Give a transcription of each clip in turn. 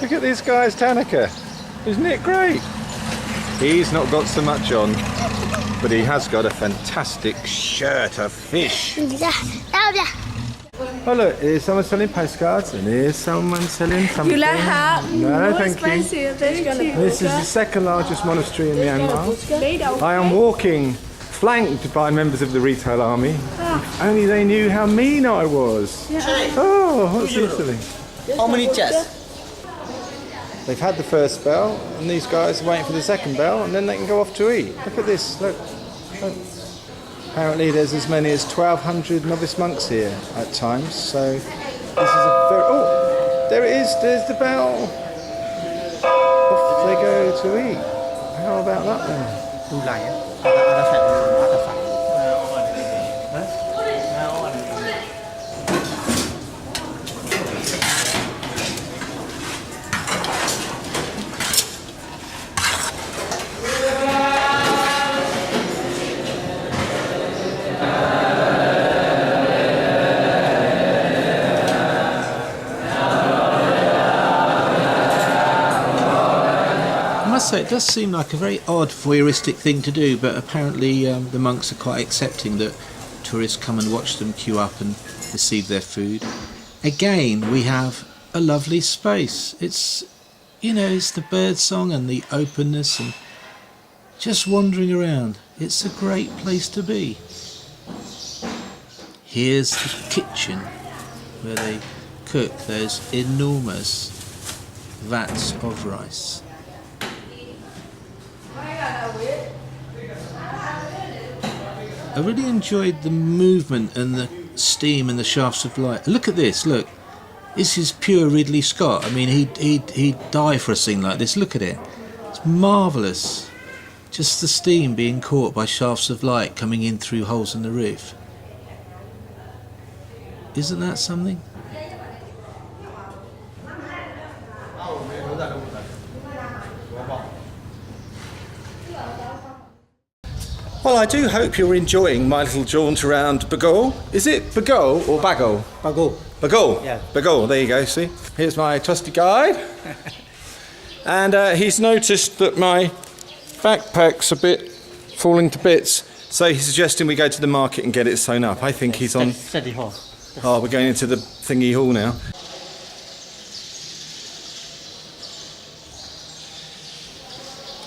Look at this guy's Tanaka. Isn't it great? He's not got so much on, but he has got a fantastic shirt of fish. Oh look, here's someone selling postcards and here's someone selling something. You like how? No, thank you. This is the second largest monastery in Myanmar. I am walking, flanked by members of the retail army. If only they knew how mean I was. Oh, what's this thing? How many chairs? They've had the first bell and these guys are waiting for the second bell and then they can go off to eat. Look at this, look. Apparently there's as many as 1,200 novice monks here at times, so this is a very... Oh, there it is, there's the bell. Off they go to eat. How about that then? I must say, it does seem like a very odd voyeuristic thing to do, but apparently the monks are quite accepting that tourists come and watch them queue up and receive their food. Again, we have a lovely space. It's, you know, it's the bird song and the openness and just wandering around. It's a great place to be. Here's the kitchen where they cook those enormous vats of rice. I really enjoyed the movement and the steam and the shafts of light. Look at this, look. This is pure Ridley Scott. I mean, he'd die for a scene like this. Look at it. It's marvellous. Just the steam being caught by shafts of light coming in through holes in the roof. Isn't that something? Well, I do hope you're enjoying my little jaunt around Bago. Is it Bago or Bago? Bago. Bago. Yeah. Bago, there you go, see? Here's my trusty guide. And he's noticed that my backpack's a bit falling to bits, so he's suggesting we go to the market and get it sewn up. I think he's on... City Hall. Oh, we're going into the thingy hall now.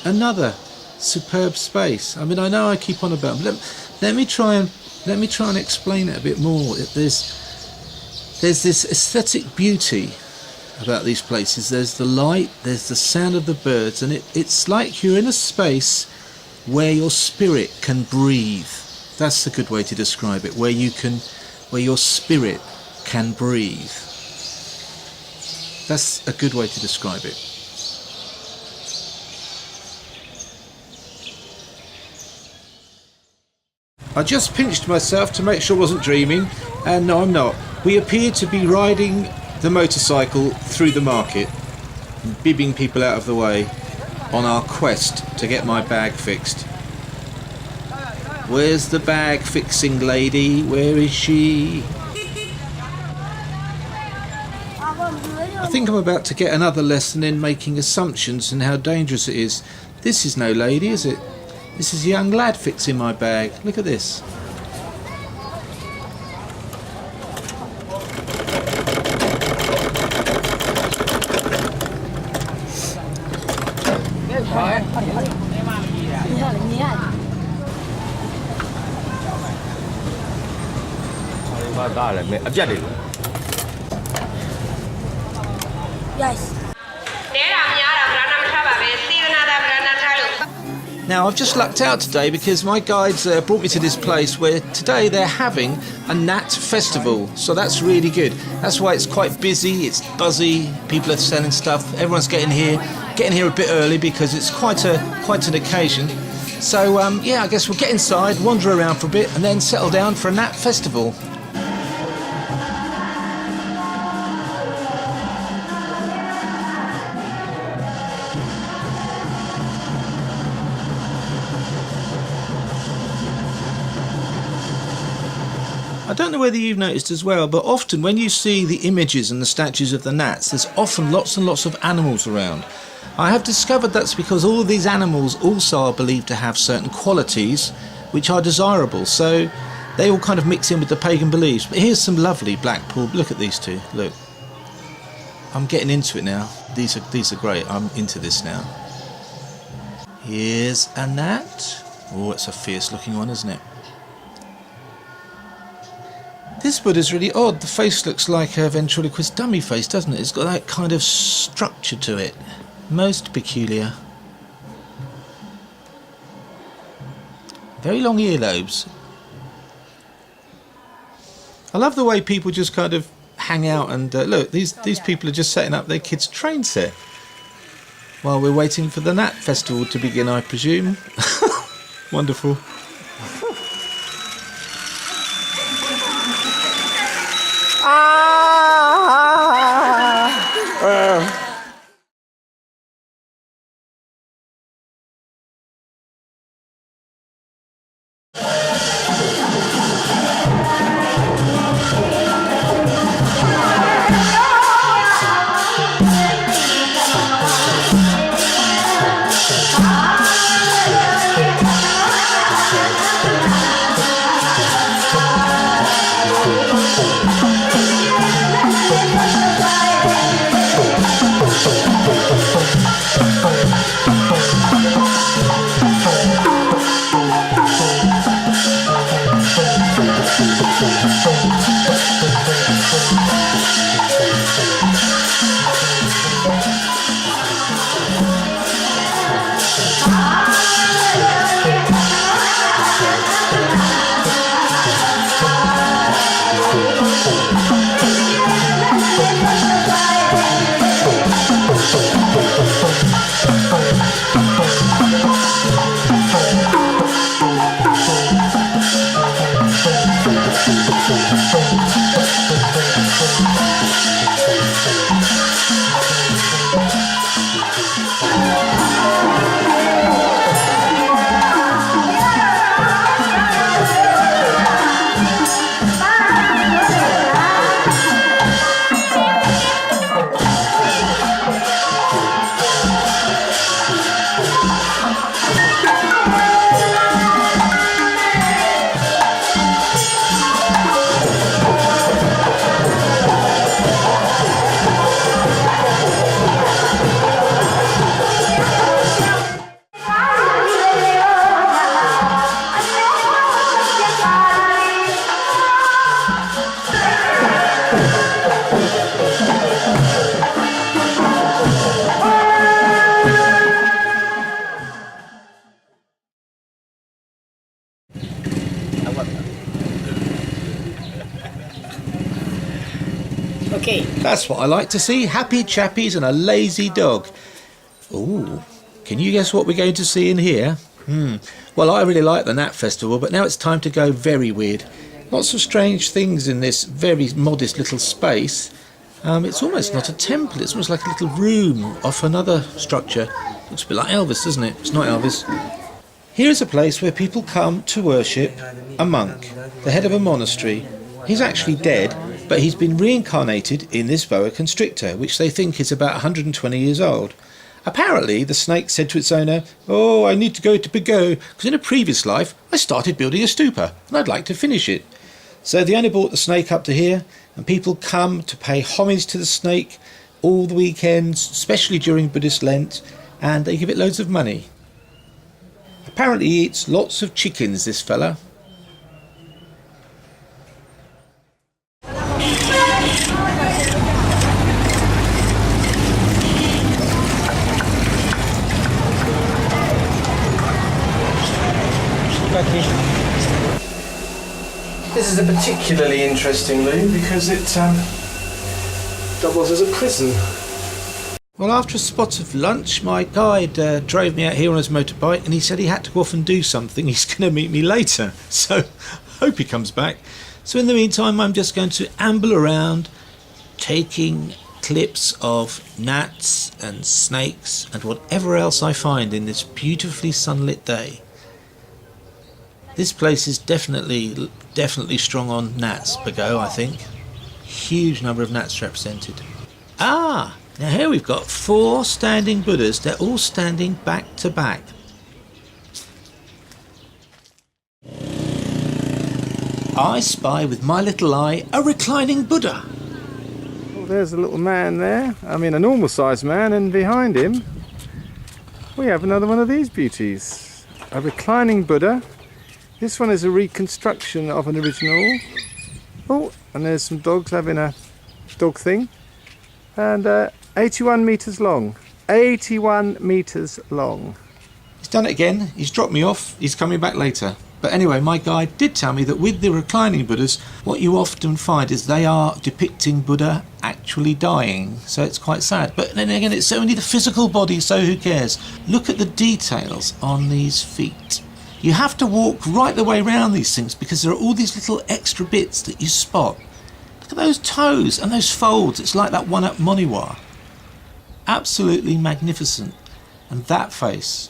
Another superb space. I mean, I know I keep on about, but let me try and explain it a bit more. There's this aesthetic beauty about these places. There's the light, there's the sound of the birds, and it's like you're in a space where your spirit can breathe. That's a good way to describe it. Where your spirit can breathe. That's a good way to describe it. I just pinched myself to make sure I wasn't dreaming, and no, I'm not. We appear to be riding the motorcycle through the market, bibbing people out of the way on our quest to get my bag fixed. Where's the bag fixing lady? Where is she? I think I'm about to get another lesson in making assumptions and how dangerous it is. This is no lady, is it? This is a young lad fixing my bag. Look at this. Yes. Now, I've just lucked out today because my guides brought me to this place where today they're having a Nat festival, so that's really good. That's why it's quite busy, it's buzzy, people are selling stuff, everyone's getting here a bit early because it's quite an occasion. So yeah, I guess we'll get inside, wander around for a bit and then settle down for a Nat festival. I don't know whether you've noticed as well, but often when you see the images and the statues of the gnats, there's often lots and lots of animals around. I have discovered that's because all of these animals also are believed to have certain qualities which are desirable, so they all kind of mix in with the pagan beliefs. But here's some lovely Blackpool. Look at these two. Look, I'm getting into it now. These are great. I'm into this now. Here's a gnat. Oh, it's a fierce looking one, isn't it? This Buddha's really odd. The face looks like a ventriloquist dummy face, doesn't it? It's got that kind of structure to it. Most peculiar. Very long earlobes. I love the way people just kind of hang out and look, these people are just setting up their kids' train set while we're waiting for the Gnat Festival to begin, I presume. Wonderful. Okay. That's what I like to see. Happy chappies and a lazy dog. Ooh, can you guess what we're going to see in here? Well, I really like the Gnat Festival, but now it's time to go very weird. Lots of strange things in this very modest little space. It's almost not a temple, it's almost like a little room off another structure. Looks a bit like Elvis, doesn't it? It's not Elvis. Here is a place where people come to worship a monk, the head of a monastery. He's actually dead, but he's been reincarnated in this boa constrictor, which they think is about 120 years old. Apparently, the snake said to its owner, "Oh, I need to go to Bago, because in a previous life I started building a stupa, and I'd like to finish it." So the owner brought the snake up to here, and people come to pay homage to the snake all the weekends, especially during Buddhist Lent, and they give it loads of money. Apparently he eats lots of chickens, this fella. This is a particularly interesting loo because it doubles as a prison. Well, after a spot of lunch, my guide drove me out here on his motorbike, and he said he had to go off and do something. He's going to meet me later, so hope he comes back. So in the meantime, I'm just going to amble around, taking clips of gnats and snakes and whatever else I find in this beautifully sunlit day. This place is definitely strong on gnats, Bago, I think. Huge number of gnats represented. Ah, now here we've got 4 standing Buddhas. They're all standing back to back. I spy with my little eye a reclining Buddha. Oh, there's a little man there. I mean, a normal sized man, and behind him we have another one of these beauties. A reclining Buddha. This one is a reconstruction of an original. Oh, and there's some dogs having a dog thing. And 81 metres long. 81 metres long. He's done it again. He's dropped me off. He's coming back later. But anyway, my guide did tell me that with the reclining Buddhas, what you often find is they are depicting Buddha actually dying. So it's quite sad. But then again, it's only the physical body, so who cares? Look at the details on these feet. You have to walk right the way around these things because there are all these little extra bits that you spot. Look at those toes and those folds. It's like that one at Moniwa. Absolutely magnificent. And that face.